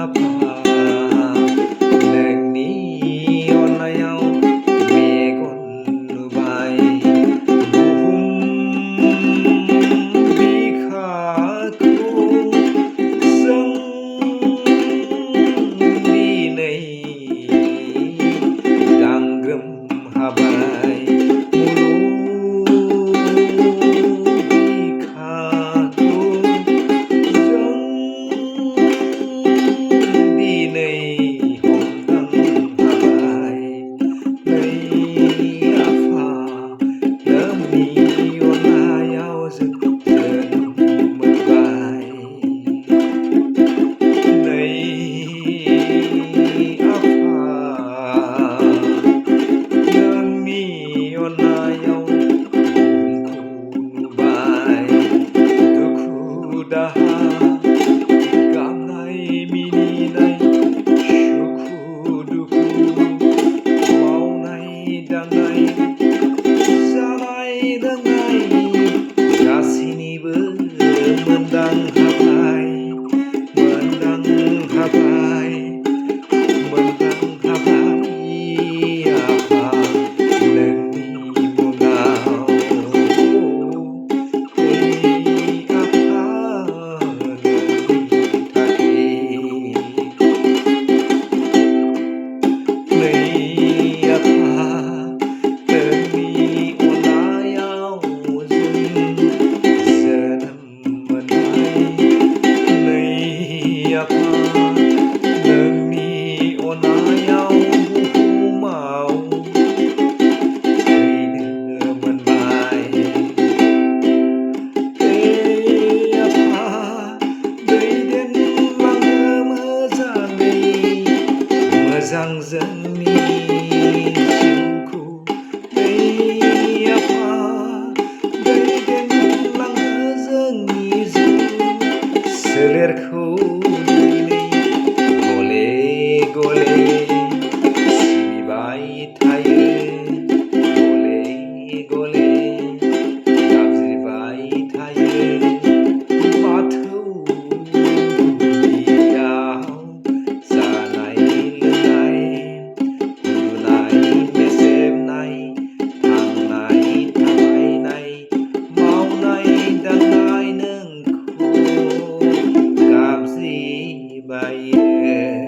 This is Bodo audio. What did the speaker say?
hapa nagni onayaw megon nubay buhum bikhaku sang dinay danggam habay Moजां जोंनि जिउखौ आफा दैदेनलांनो जोंनि जिउ सोलेरखौ गले गले सिबिबाय थायो गले गले गाबज्रिबाय थायो बाथौ गुदियाव जानाय Bye.